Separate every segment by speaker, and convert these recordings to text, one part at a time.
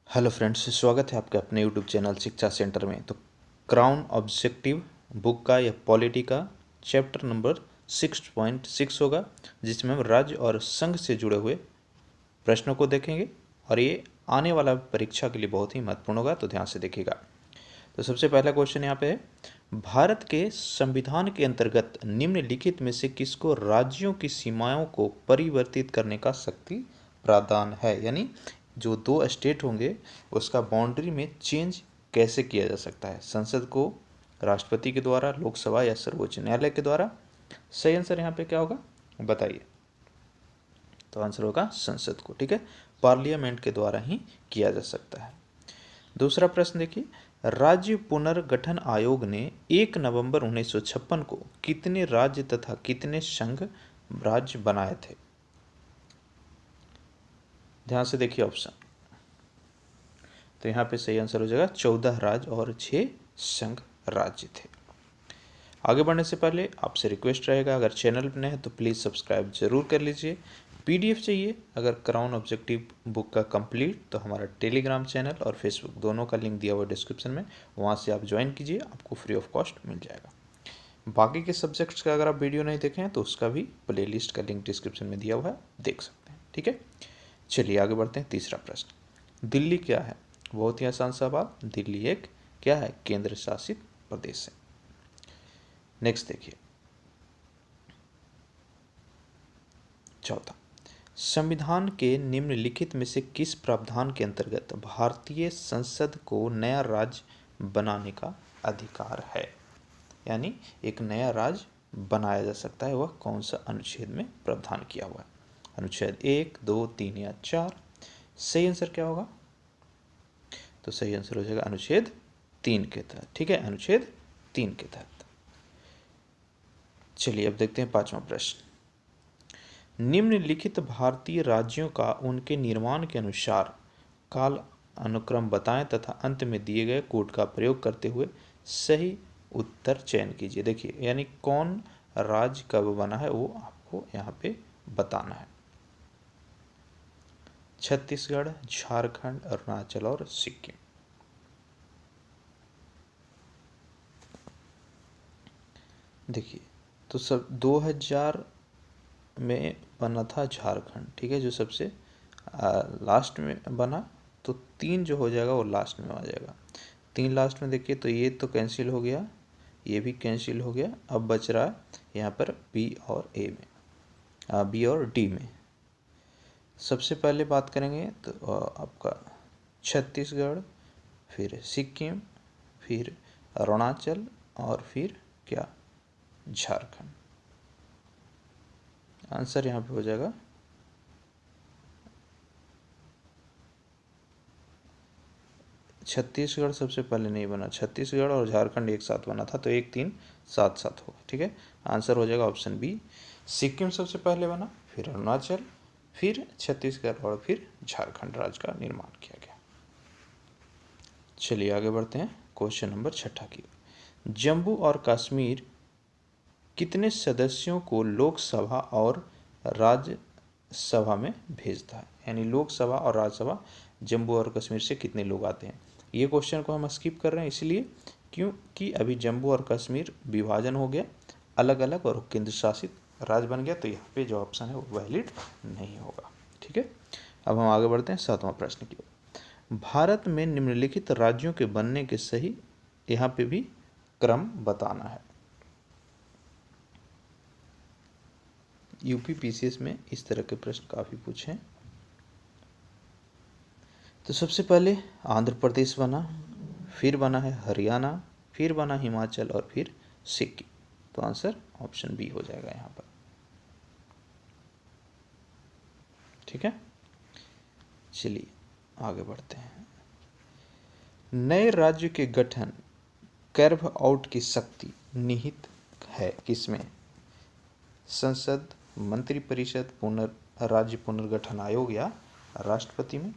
Speaker 1: Hello friends, स्वागत है आपके अपने यूट्यूब चैनल शिक्षा सेंटर में। तो क्राउन ऑब्जेक्टिव बुक का या पॉलिटी का चैप्टर नंबर 6.6 होगा, जिसमें हम राज्य और संघ से जुड़े हुए प्रश्नों को देखेंगे और ये आने वाला परीक्षा के लिए बहुत ही महत्वपूर्ण होगा, तो ध्यान से देखिएगा। तो सबसे पहला क्वेश्चन यहाँ पे है, भारत के संविधान के अंतर्गत निम्नलिखित में से किसको राज्यों की सीमाओं को परिवर्तित करने का शक्ति प्रदान है। यानी जो दो स्टेट होंगे उसका बाउंड्री में चेंज कैसे किया जा सकता है, संसद को, राष्ट्रपति के द्वारा, लोकसभा या सर्वोच्च न्यायालय के द्वारा। सही आंसर यहाँ पे क्या होगा बताइए। तो आंसर होगा संसद को। ठीक है, पार्लियामेंट के द्वारा ही किया जा सकता है। दूसरा प्रश्न देखिए, राज्य पुनर्गठन आयोग ने 1 नवंबर 1956 को कितने राज्य तथा कितने संघ राज्य बनाए थे। ध्यान से देखिए ऑप्शन। तो यहाँ पे सही आंसर हो जाएगा 14 राज्य और 6 संघ राज्य थे। आगे बढ़ने से पहले आपसे रिक्वेस्ट रहेगा, अगर चैनल पर नए हैं तो प्लीज़ सब्सक्राइब जरूर कर लीजिए। पीडीएफ चाहिए अगर क्राउन ऑब्जेक्टिव बुक का कंप्लीट, तो हमारा टेलीग्राम चैनल और फेसबुक दोनों का लिंक दिया हुआ डिस्क्रिप्शन में, वहाँ से आप ज्वाइन कीजिए, आपको फ्री ऑफ कॉस्ट मिल जाएगा। बाकी के सब्जेक्ट्स का अगर आप वीडियो नहीं देखें हैं तो उसका भी प्लेलिस्ट का लिंक डिस्क्रिप्शन में दिया हुआ है, देख सकते हैं। ठीक है, चलिए आगे बढ़ते हैं। तीसरा प्रश्न, दिल्ली क्या है। बहुत ही आसान सवाल, दिल्ली एक क्या है, केंद्र शासित प्रदेश है। नेक्स्ट देखिए, चौथा, संविधान के निम्नलिखित में से किस प्रावधान के अंतर्गत भारतीय संसद को नया राज्य बनाने का अधिकार है। यानी एक नया राज्य बनाया जा सकता है, वह कौन सा अनुच्छेद में प्रावधान किया हुआ है। अनुच्छेद 1, 2, 3 या 4। सही आंसर क्या होगा, तो सही आंसर हो जाएगा अनुच्छेद 3 के तहत। ठीक है, अनुच्छेद 3 के तहत। चलिए अब देखते हैं पांचवा प्रश्न, निम्नलिखित भारतीय राज्यों का उनके निर्माण के अनुसार काल अनुक्रम बताएं तथा अंत में दिए गए कोड का प्रयोग करते हुए सही उत्तर चयन कीजिए। देखिए, यानी कौन राज्य कब बना है वो आपको यहाँ पे बताना है। छत्तीसगढ़, झारखंड, अरुणाचल और सिक्किम। देखिए, तो सब 2000 में बना था झारखंड। ठीक है, जो सबसे लास्ट में बना, तो 3 जो हो जाएगा वो लास्ट में आ जाएगा। 3 लास्ट में देखिए, तो ये तो कैंसिल हो गया, ये भी कैंसिल हो गया। अब बच रहा है यहाँ पर बी और ए में, बी और डी में। सबसे पहले बात करेंगे तो आपका छत्तीसगढ़, फिर सिक्किम, फिर अरुणाचल और फिर क्या, झारखंड। आंसर यहाँ पे हो जाएगा छत्तीसगढ़ सबसे पहले नहीं बना, छत्तीसगढ़ और झारखंड एक साथ बना था, तो 1 3 7 7 होगा। ठीक है, आंसर हो जाएगा ऑप्शन बी। सिक्किम सबसे पहले बना, फिर अरुणाचल, फिर छत्तीसगढ़ और फिर झारखंड राज्य का निर्माण किया गया। चलिए आगे बढ़ते हैं। क्वेश्चन नंबर 6 की, जम्मू और कश्मीर कितने सदस्यों को लोकसभा और राज्यसभा में भेजता है। यानी लोकसभा और राज्यसभा जम्मू और कश्मीर से कितने लोग आते हैं। ये क्वेश्चन को हम स्किप कर रहे हैं इसलिए क्योंकि अभी जम्मू और कश्मीर विभाजन हो गया, अलग अलग और केंद्र शासित राज्य बन गया, तो यहाँ पे जो ऑप्शन है वो वैलिड नहीं होगा। ठीक है, अब हम आगे बढ़ते हैं 7वां प्रश्न की ओर। भारत में निम्नलिखित राज्यों के बनने के सही यहाँ पे भी क्रम बताना है। यूपी पीसीएस में इस तरह के प्रश्न काफ़ी पूछे हैं। तो सबसे पहले आंध्र प्रदेश बना, फिर बना है हरियाणा, फिर बना हिमाचल और फिर सिक्किम। तो आंसर ऑप्शन बी हो जाएगा यहाँ पर। ठीक है, चलिए आगे बढ़ते हैं। नए राज्य के गठन कर्व आउट की शक्ति निहित है किसमें। संसद, मंत्रिपरिषद, राज्य पुनर्गठन आयोग या राष्ट्रपति में।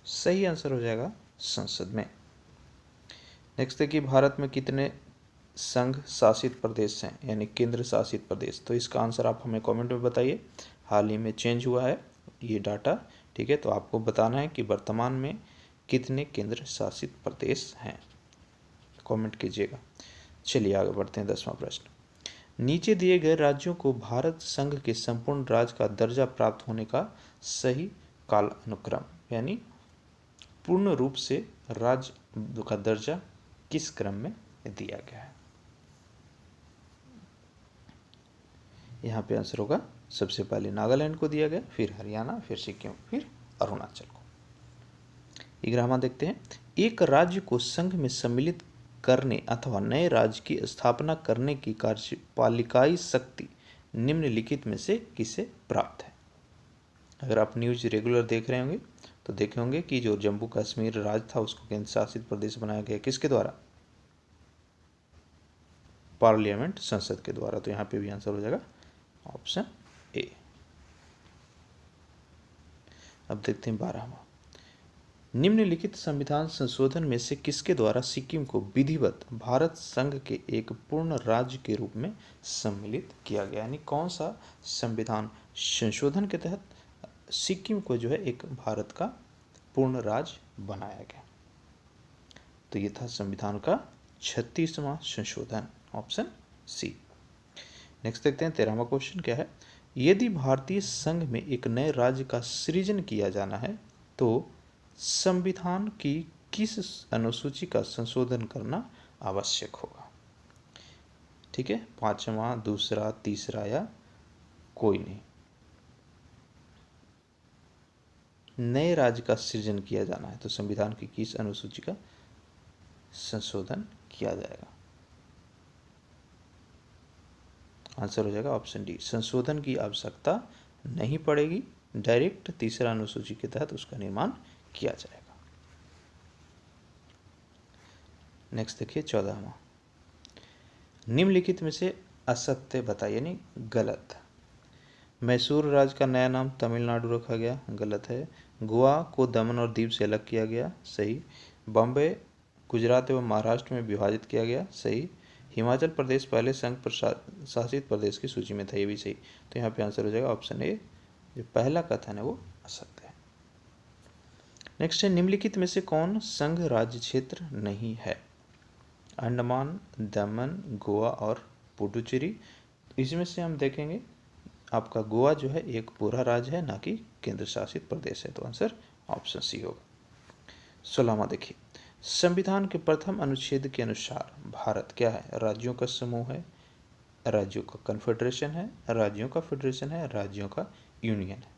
Speaker 1: सही आंसर हो जाएगा संसद में। नेक्स्ट देखिए, भारत में कितने संघ शासित प्रदेश हैं, यानी केंद्र शासित प्रदेश। तो इसका आंसर आप हमें कमेंट में बताइए। हाल ही में चेंज हुआ है ये डाटा। ठीक है, तो आपको बताना है कि वर्तमान में कितने केंद्र शासित प्रदेश हैं? कमेंट कीजिएगा। चलिए आगे बढ़ते हैं। 10वां प्रश्न, नीचे दिए गए राज्यों को भारत संघ के संपूर्ण राज्य का दर्जा प्राप्त होने का सही कालानुक्रम, यानी पूर्ण रूप से राज्य का दर्जा किस क्रम में दिया गया है? यहाँ पे आंसर होगा, सबसे पहले नागालैंड को दिया गया, फिर हरियाणा, फिर सिक्किम, फिर अरुणाचल को। 11वां देखते हैं, एक राज्य को संघ में सम्मिलित करने अथवा नए राज्य की स्थापना करने की कार्यपालिकाई शक्ति निम्नलिखित में से किसे प्राप्त है? अगर आप न्यूज रेगुलर देख रहे होंगे तो देखे होंगे कि जो जम्मू कश्मीर राज्य था उसको केंद्र शासित प्रदेश बनाया गया, किसके द्वारा? पार्लियामेंट, संसद के द्वारा। तो यहाँ पे भी आंसर हो जाएगा ऑप्शन ए। अब देखते हैं 12वां, निम्नलिखित संविधान संशोधन में से किसके द्वारा सिक्किम को विधिवत भारत संघ के एक पूर्ण राज्य के रूप में सम्मिलित किया गया? यानी कौन सा संविधान संशोधन के तहत सिक्किम को जो है एक भारत का पूर्ण राज्य बनाया गया? तो ये था संविधान का 36वां संशोधन, ऑप्शन सी। नेक्स्ट देखते हैं 13वां क्वेश्चन क्या है, यदि भारतीय संघ में एक नए राज्य का सृजन किया जाना है तो संविधान की किस अनुसूची का संशोधन करना आवश्यक होगा? ठीक है, 5वां, दूसरा, तीसरा या कोई नहीं। नए राज्य का सृजन किया जाना है तो संविधान की किस अनुसूची का संशोधन किया जाएगा? आंसर हो जाएगा ऑप्शन डी, संशोधन की आवश्यकता नहीं पड़ेगी, डायरेक्ट तीसरा अनुसूची के तहत उसका निर्माण किया जाएगा। नेक्स्ट देखिए 14वां, निम्नलिखित में से असत्य बताइए, यानी गलत। मैसूर राज्य का नया नाम तमिलनाडु रखा गया, गलत है। गोवा को दमन और दीव से अलग किया गया, सही। बॉम्बे गुजरात एवं महाराष्ट्र में विभाजित किया गया, सही। हिमाचल प्रदेश पहले संघ शासित प्रदेश की सूची में था, ये भी सही। तो यहाँ पे आंसर हो जाएगा ऑप्शन ए, जो पहला कथन है वो असत्य है। नेक्स्ट है, निम्नलिखित में से कौन संघ राज्य क्षेत्र नहीं है? अंडमान, दमन, गोवा और पुडुचेरी। इसमें से हम देखेंगे आपका गोवा जो है एक पूरा राज्य है, ना कि केंद्र शासित प्रदेश है, तो आंसर ऑप्शन सी होगा। 16वां देखिए, संविधान के प्रथम अनुच्छेद के अनुसार भारत क्या है? राज्यों का समूह है, राज्यों का कन्फेडरेशन है, राज्यों का फेडरेशन है, राज्यों का यूनियन है।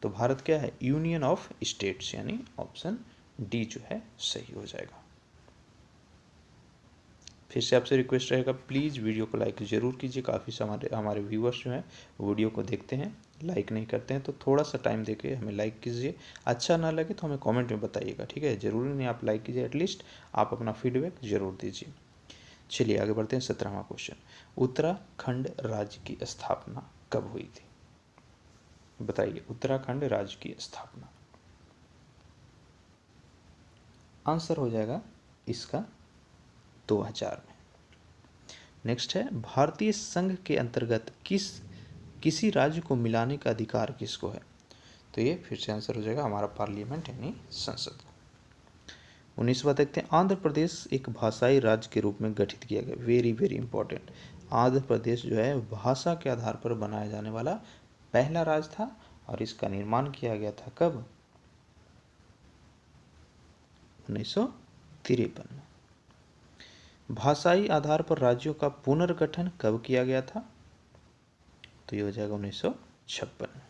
Speaker 1: तो भारत क्या है? यूनियन ऑफ स्टेट्स, यानी ऑप्शन डी जो है सही हो जाएगा। फिर से आपसे रिक्वेस्ट रहेगा, प्लीज़ वीडियो को लाइक ज़रूर कीजिए। काफ़ी हमारे व्यूअर्स जो हैं वीडियो को देखते हैं, लाइक नहीं करते हैं, तो थोड़ा सा टाइम देके हमें लाइक कीजिए। अच्छा ना लगे तो हमें कमेंट में बताइएगा, ठीक है? ज़रूरी नहीं आप लाइक कीजिए, एटलीस्ट आप अपना फीडबैक ज़रूर दीजिए। चलिए आगे बढ़ते हैं। 17वां क्वेश्चन, उत्तराखंड राज्य की स्थापना कब हुई थी? बताइए, उत्तराखंड राज्य की स्थापना। आंसर हो जाएगा इसका 2000 में। नेक्स्ट है, भारतीय संघ के अंतर्गत किसी राज्य को मिलाने का अधिकार किसको है? तो ये फिर से आंसर हो जाएगा हमारा पार्लियामेंट, यानी संसद को। 19वां देखते हैं, आंध्र प्रदेश एक भाषाई राज्य के रूप में गठित किया गया। Very very important, Andhra Pradesh जो है भाषा के आधार पर बनाया जाने वाला पहला राज्य था, और इसका निर्माण किया गया था कब? 1953 में। भाषाई आधार पर राज्यों का पुनर्गठन कब किया गया था? तो ये हो जाएगा 1956 में।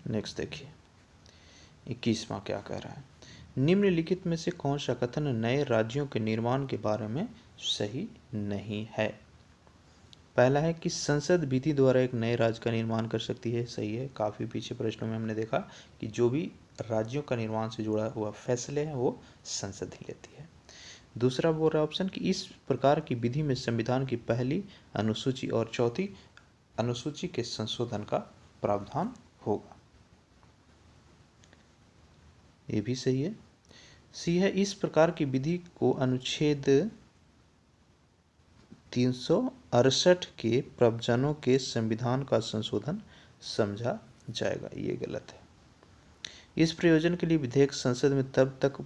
Speaker 1: नेक्स्ट देखिए 21वां क्या कह रहा है, निम्नलिखित में से कौन सा कथन नए राज्यों के निर्माण के बारे में सही नहीं है? पहला है कि संसद विधि द्वारा एक नए राज्य का निर्माण कर सकती है, सही है। काफ़ी पीछे प्रश्नों में हमने देखा कि जो भी राज्यों का निर्माण से जुड़ा हुआ फैसले हैं वो संसद ही लेती है। दूसरा बोल रहा ऑप्शन कि इस प्रकार की विधि में संविधान की पहली अनुसूची और चौथी अनुसूची के संशोधन का प्रावधान होगा, ये भी सही है। सी है, इस प्रकार की विधि को अनुच्छेद 368 के प्रावधानों के संविधान का संशोधन समझा जाएगा, ये गलत है। इस प्रयोजन के लिए विधेयक संसद में तब तक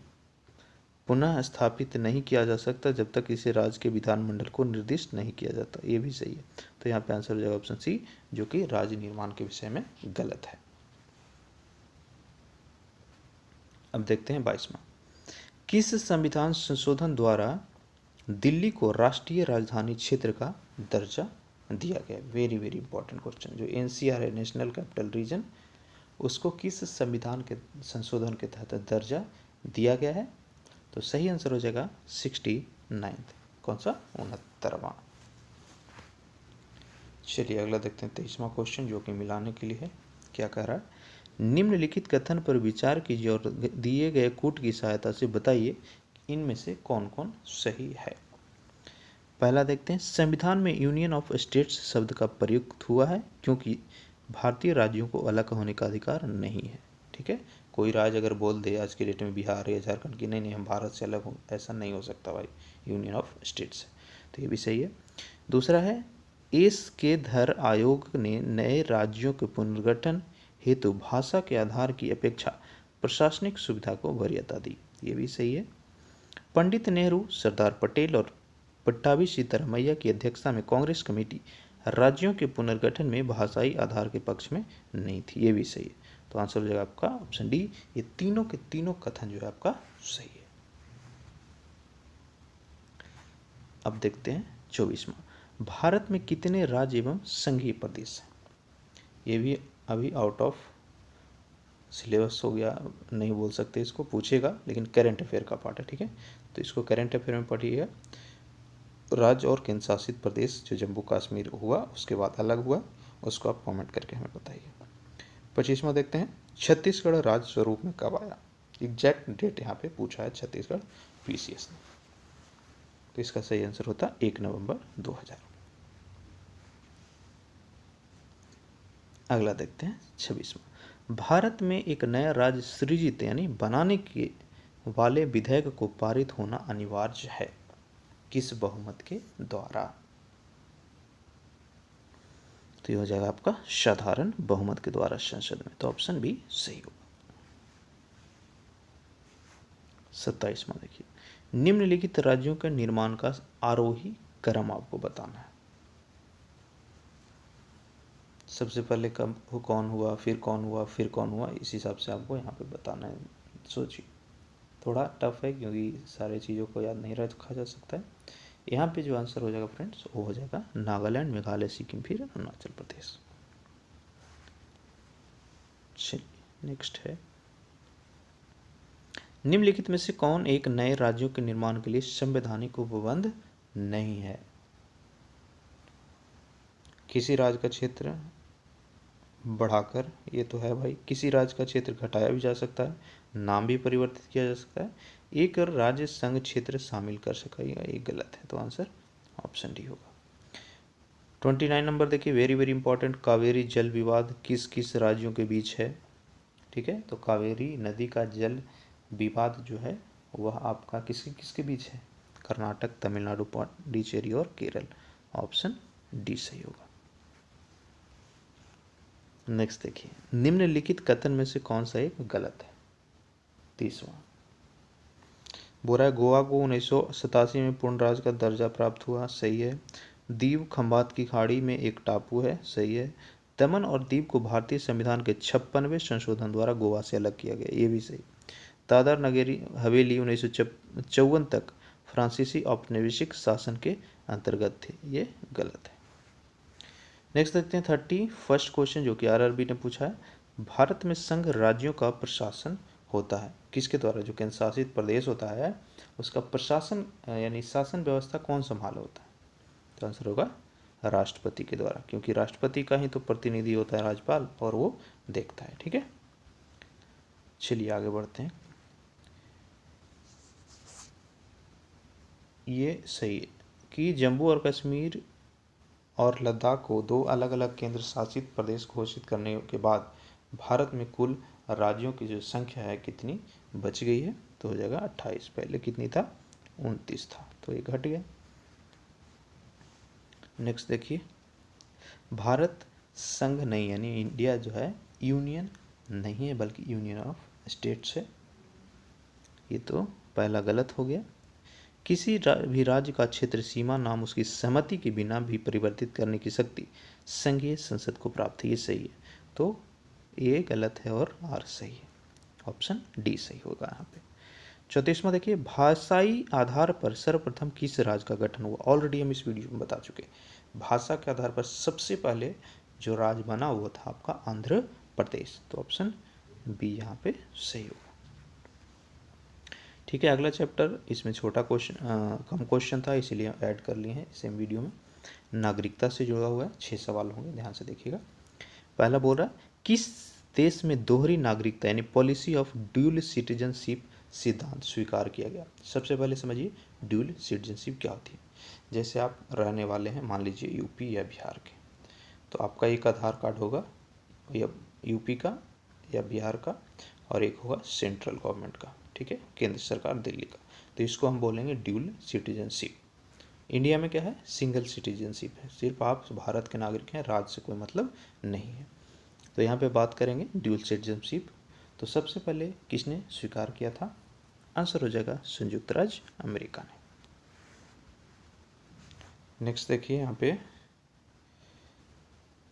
Speaker 1: पुनः स्थापित नहीं किया जा सकता जब तक इसे राज्य के विधानमंडल को निर्दिष्ट नहीं किया जाता। ये भी सही है। तो यहाँ पे आंसर हो जाएगा ऑप्शन सी, जो कि राज्य निर्माण के विषय में गलत है। अब देखते हैं 22वां। किस संविधान संशोधन द्वारा दिल्ली को राष्ट्रीय राजधानी क्षेत्र का दर्जा दिया गया? Very very important question. जो एनसीआर है, नेशनल कैपिटल रीजन, उसको किस संविधान के संशोधन के तहत दर्जा दिया गया है? तो सही आंसर हो जाएगा 69th। कौन सा? 69वां। चलिए अगला देखते हैं 23वां क्वेश्चन, जो कि मिलाने के लिए है। क्या कह रहा है? निम्नलिखित कथन पर विचार कीजिए और दिए गए कूट की सहायता से बताइए इनमें से कौन कौन सही है। पहला देखते हैं, संविधान में यूनियन ऑफ स्टेट्स शब्द का प्रयुक्त हुआ है क्योंकि भारतीय राज्यों को अलग होने का अधिकार नहीं है। ठीक है, कोई राज्य अगर बोल दे आज की डेट में बिहार या झारखंड की नहीं हम भारत से अलग हो, ऐसा नहीं हो सकता भाई, यूनियन ऑफ स्टेट्स। तो ये भी सही है। दूसरा है, एस के धर आयोग ने नए राज्यों के पुनर्गठन हेतु भाषा के आधार की अपेक्षा प्रशासनिक सुविधा को वरीयता दी। ये भी सही है। पंडित नेहरू, सरदार पटेल और पट्टाभी सीतारामैया की अध्यक्षता में कांग्रेस कमेटी राज्यों के पुनर्गठन में भाषाई आधार के पक्ष में नहीं थी। ये भी सही है। तो आंसर हो जाएगा आपका ऑप्शन डी। ये तीनों के तीनों कथन जो है आपका सही है। अब देखते हैं 24वां। भारत में कितने राज्य एवं संघीय प्रदेश हैं? ये भी अभी आउट ऑफ सिलेबस हो गया, नहीं बोल सकते इसको, पूछेगा, लेकिन करेंट अफेयर का पार्ट है। ठीक है, तो इसको करेंट अफेयर में पढ़िएगा। राज्य और केंद्र शासित प्रदेश जो जम्मू कश्मीर हुआ उसके बाद अलग हुआ, उसको आप कमेंट करके हमें बताइए। 25वां देखते हैं, छत्तीसगढ़ राज्य स्वरूप में कब आया? एग्जैक्ट डेट यहाँ पे पूछा है छत्तीसगढ़ पीसीएस ने। तो इसका सही आंसर होता 1 नवंबर 2000। अगला देखते हैं 26वां। भारत में एक नया राज्य सृजित यानी बनाने के वाले विधेयक को पारित होना अनिवार्य है, किस बहुमत के द्वारा? तो ये हो जाएगा आपका साधारण बहुमत के द्वारा संसद में। तो ऑप्शन बी सही होगा। 27वां देखिए, निम्नलिखित राज्यों के निर्माण का आरोही क्रम आपको बताना है। सबसे पहले कब कौन हुआ, फिर कौन हुआ, फिर कौन हुआ, इस हिसाब से आपको यहाँ पे बताना है। सोचिए, थोड़ा टफ है क्योंकि सारे चीज़ों को याद नहीं रखा जा सकता है। यहाँ पे जो आंसर हो जाएगा फ्रेंड्स वो हो जाएगा नागालैंड, मेघालय, सिक्किम, फिर अरुणाचल प्रदेश। चलिए नेक्स्ट है, निम्नलिखित में से कौन एक नए राज्यों के निर्माण के लिए संवैधानिक उपबंध नहीं है? किसी राज्य का क्षेत्र बढ़ाकर, ये तो है भाई, किसी राज्य का क्षेत्र घटाया भी जा सकता है, नाम भी परिवर्तित किया जा सकता है, एक और राज्य संघ क्षेत्र शामिल कर सकेगा, ये गलत है। तो आंसर ऑप्शन डी होगा। 29 नंबर देखिए, वेरी वेरी इंपॉर्टेंट, कावेरी जल विवाद किस किस राज्यों के बीच है? ठीक है, तो कावेरी नदी का जल विवाद जो है वह आपका किसके किसके बीच है? कर्नाटक, तमिलनाडु, पांडिचेरी और केरल। ऑप्शन डी सही होगा। नेक्स्ट देखिए, निम्नलिखित कथन में से कौन सा एक गलत है? 30वां बोल रहा है, गोवा को 1987 में पूर्ण राज्य का दर्जा प्राप्त हुआ। सही है। दीव खंबात की खाड़ी में एक टापू है। सही है। दमन और दीव को भारतीय संविधान के 56वें संशोधन द्वारा गोवा से अलग किया गया। ये भी सही। दादर नगरी हवेली 1954 तक फ्रांसीसी औपनिवेशिक शासन के अंतर्गत थे। ये गलत है। नेक्स्ट देखते हैं 31st क्वेश्चन, जो कि आरआरबी ने पूछा है। भारत में संघ राज्यों का प्रशासन होता है किसके द्वारा? जो केंद्र शासित प्रदेश होता है उसका प्रशासन यानी शासन व्यवस्था कौन संभाला होता है? तो आंसर होगा राष्ट्रपति के द्वारा, क्योंकि राष्ट्रपति का ही तो प्रतिनिधि होता है राज्यपाल, और वो देखता है। ठीक है, चलिए आगे बढ़ते हैं। ये सही है कि जम्मू और कश्मीर और लद्दाख को दो अलग अलग केंद्र शासित प्रदेश घोषित करने के बाद भारत में कुल राज्यों की जो संख्या है कितनी बच गई है? तो हो जाएगा 28। पहले कितनी था? 29 था, तो ये घट गया। नेक्स्ट देखिए, भारत संघ नहीं यानी इंडिया जो है यूनियन नहीं है बल्कि यूनियन ऑफ स्टेट्स है। ये तो पहला गलत हो गया। किसी भी राज्य का क्षेत्र सीमा नाम उसकी सहमति के बिना भी परिवर्तित करने की शक्ति संघीय संसद को प्राप्त है। ये सही है, तो ये गलत है और आर सही है। ऑप्शन डी सही होगा यहाँ पे। 34वां देखिए, भाषाई आधार पर सर्वप्रथम किस राज्य का गठन हुआ। ऑलरेडी हम इस वीडियो में बता चुके, भाषा के आधार पर सबसे पहले जो राज्य बना हुआ था आपका आंध्र प्रदेश, तो ऑप्शन बी यहाँ पे सही होगा। ठीक है, अगला चैप्टर, इसमें छोटा क्वेश्चन कम क्वेश्चन था इसीलिए ऐड कर लिए हैं सेम वीडियो में। नागरिकता से जुड़ा हुआ है, 6 सवाल होंगे, ध्यान से देखिएगा। पहला बोल रहा है, किस देश में दोहरी नागरिकता यानी पॉलिसी ऑफ ड्यूल सिटीजनशिप सिद्धांत स्वीकार किया गया। सबसे पहले समझिए ड्यूल सिटीजनशिप क्या होती है। जैसे आप रहने वाले हैं मान लीजिए यूपी या बिहार के, तो आपका एक आधार कार्ड होगा या यूपी का या बिहार का, और एक होगा सेंट्रल गवर्नमेंट का, ठीक है, केंद्र सरकार दिल्ली का, तो इसको हम बोलेंगे ड्यूल सिटीजनशिप। इंडिया में क्या है, सिंगल सिटीजनशिप है, सिर्फ आप भारत के नागरिक हैं, राज्य से कोई मतलब नहीं है। तो यहाँ पे बात करेंगे ड्यूल सिटीजनशिप। तो सबसे पहले किसने स्वीकार किया था, आंसर हो जाएगा संयुक्त राज्य अमेरिका ने। नेक्स्ट देखिए, यहाँ पे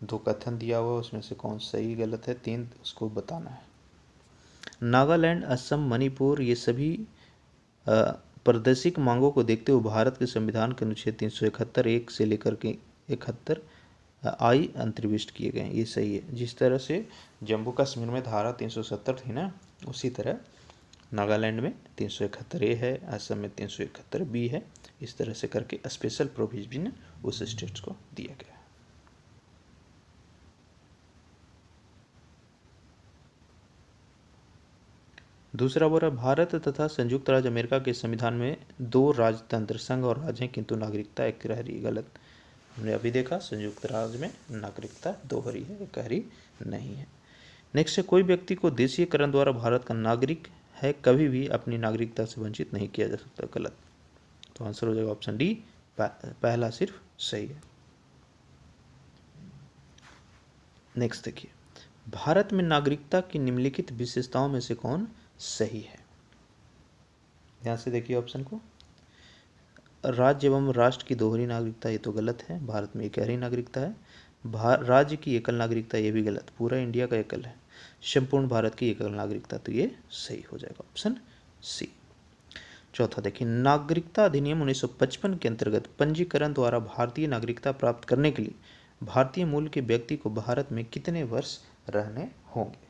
Speaker 1: 2 कथन दिया हुआ, उसमें से कौन सही गलत है, 3 उसको बताना है। नागालैंड, असम, मणिपुर ये सभी प्रादेशिक मांगों को देखते हुए भारत के संविधान के अनुच्छेद 371 1 से लेकर के 71 आई अंतर्विष्ट किए गए हैं। ये सही है। जिस तरह से जम्मू कश्मीर में धारा 370 थी ना, उसी तरह नागालैंड में 371 ए है, असम में 371 बी है। इस तरह से करके स्पेशल प्रोविजन उस स्टेट्स को दिया गया। दूसरा बोल रहा, भारत तथा संयुक्त राज्य अमेरिका के संविधान में 2 राजतंत्र संघ और राज्य हैं किंतु नागरिकता एकहरी। गलत, हमने अभी देखा संयुक्त राज्य में नागरिकता दोहरी है, एकहरी नहीं है। नेक्स्ट है, कोई व्यक्ति को देशीयकरण द्वारा भारत का नागरिक है कभी भी अपनी नागरिकता से वंचित नहीं किया जा सकता। गलत, तो आंसर हो जाएगा ऑप्शन डी, पहला सिर्फ सही है। नेक्स्ट देखिए, भारत में नागरिकता की निम्नलिखित विशेषताओं में से कौन सही है। ध्यान से देखिए ऑप्शन को, राज्य एवं राष्ट्र की दोहरी नागरिकता, ये तो गलत है, भारत में एकहरी नागरिकता है। राज्य की एकल नागरिकता, ये भी गलत, पूरा इंडिया का एकल है। संपूर्ण भारत की एकल नागरिकता, तो ये सही हो जाएगा ऑप्शन सी। चौथा देखिए, नागरिकता अधिनियम 1955 के अंतर्गत पंजीकरण द्वारा भारतीय नागरिकता प्राप्त करने के लिए भारतीय मूल के व्यक्ति को भारत में कितने वर्ष रहने होंगे।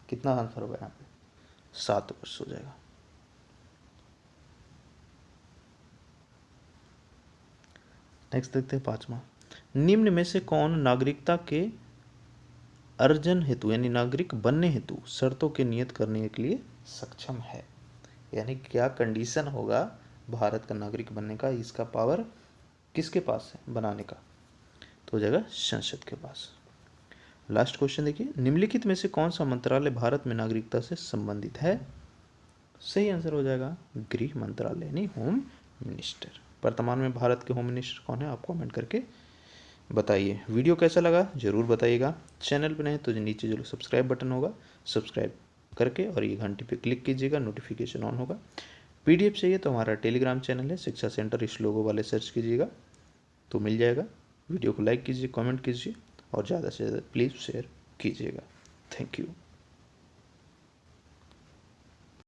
Speaker 1: कितना आंसर होगा यहाँ पे, 7 वर्ष हो जाएगा। नेक्स्ट देखते हैं 5वां, निम्न में से कौन नागरिकता के अर्जन हेतु यानी नागरिक बनने हेतु शर्तों के नियत करने के लिए सक्षम है। यानी क्या कंडीशन होगा भारत का नागरिक बनने का, इसका पावर किसके पास है बनाने का, तो हो जाएगा संसद के पास। लास्ट क्वेश्चन देखिए, निम्नलिखित में से कौन सा मंत्रालय भारत में नागरिकता से संबंधित है। सही आंसर हो जाएगा गृह मंत्रालय यानी होम मिनिस्टर। वर्तमान में भारत के होम मिनिस्टर कौन है, आप कमेंट करके बताइए। वीडियो कैसा लगा जरूर बताइएगा। चैनल पर नहीं तो नीचे जो सब्सक्राइब बटन होगा सब्सक्राइब करके और ये घंटी पे क्लिक कीजिएगा, नोटिफिकेशन ऑन होगा। पीडीएफ चाहिए तो हमारा टेलीग्राम चैनल है शिक्षा सेंटर, इस लोगो वाले सर्च कीजिएगा तो मिल जाएगा। वीडियो को लाइक कीजिए, कमेंट कीजिए और ज़्यादा से ज़्यादा प्लीज़ शेयर कीजिएगा। Thank you.